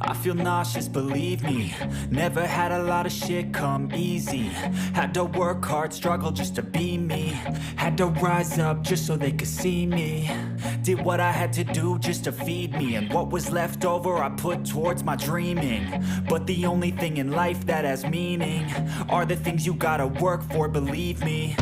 I feel nauseous, believe me. Never had a lot of shit come easy. Had to work hard, struggle just to be me. Had to rise up just so they could see me. Did what I had to do just to feed me. And what was left over I put towards my dreaming. But the only thing in life that has meaning are the things you gotta work for, believe me.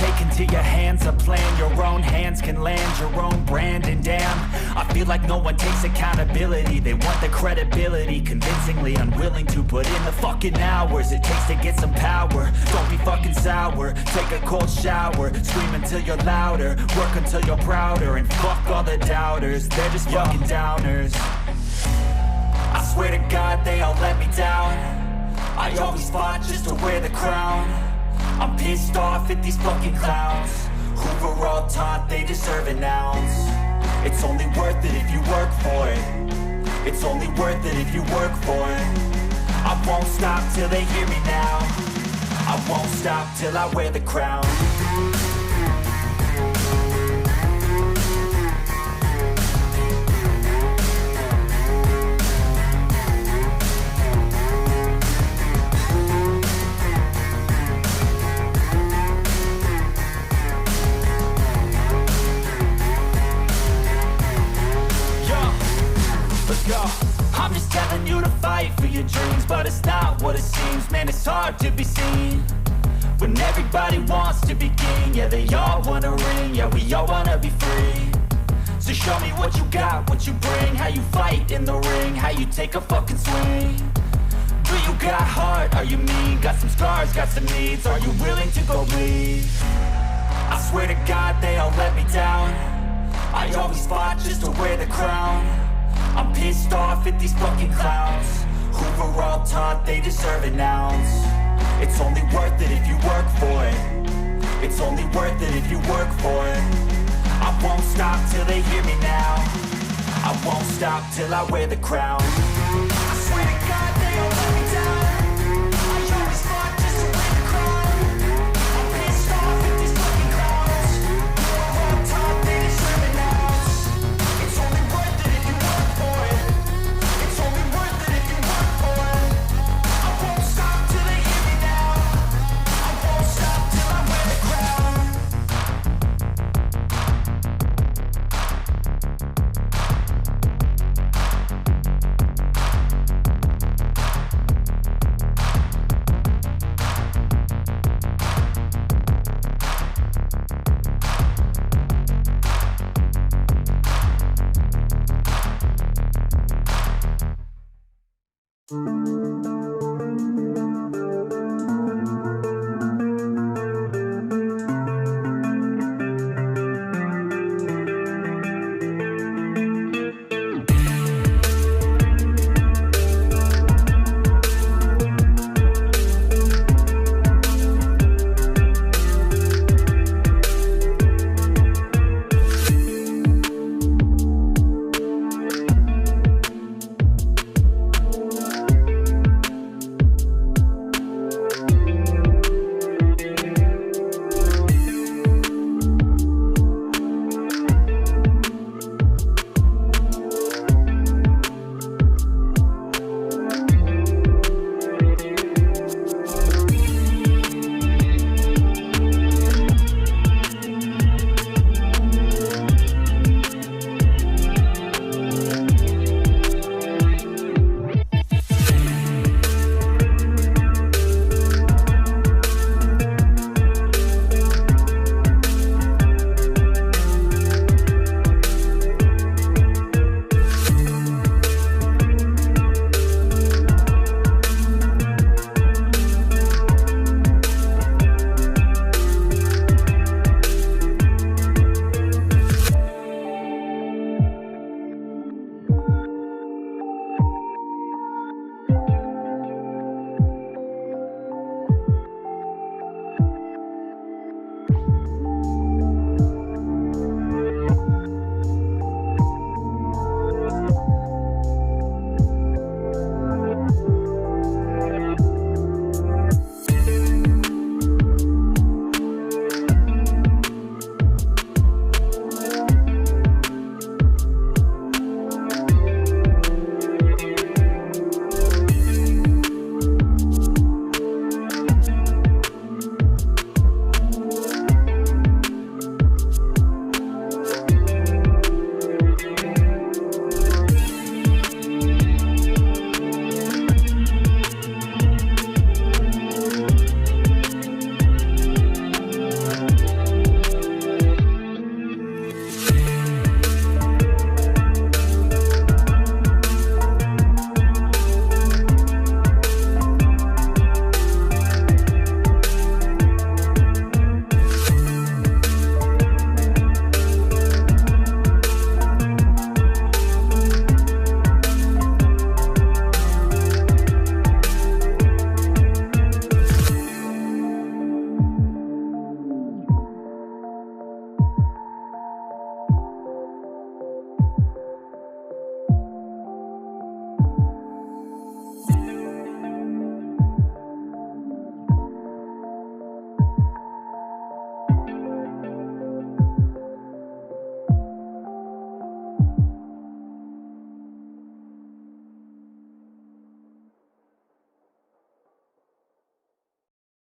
Take into your hands a plan. Your own hands can land your own brand. And damn, I feel like no one takes accountability. They want the credibility, convincingly unwilling to put in the fucking hours it takes to get some power. Don't be fucking sour. Take a cold shower. Scream until you're louder. Work until you're prouder. And fuck all the doubters. They're just fucking downers. I swear to God they all let me down. I always fought just to wear the crown. I'm pissed off at these fucking clowns who were all taught they deserve an ounce. It's only worth it if you work for it. It's only worth it if you work for it. I won't stop till they hear me now. I won't stop till I wear the crown. I'm just telling you to fight for your dreams, but it's not what it seems. Man, it's hard to be seen when everybody wants to be king. Yeah, they all wanna ring, yeah, we all wanna be free. So show me what you got, what you bring, how you fight in the ring, how you take a fucking swing. Do you got heart, are you mean? Got some scars, got some needs, are you willing to go bleed? I swear to God they all let me down. I always fought just to wear the crown. I'm pissed off at these fucking clowns who were all taught they deserve an ounce. It's only worth it if you work for it. It's only worth it if you work for it. I won't stop till they hear me now. I won't stop till I wear the crown. I swear to God they all let me down. I always fought just to wear the crown. I'm pissed off at these fucking clowns who were all taught they deserve an ounce. It's only worth it if you work for it. It's only worth it if you work for it. I won't stop till they hear me now. I won't stop till I wear the crown.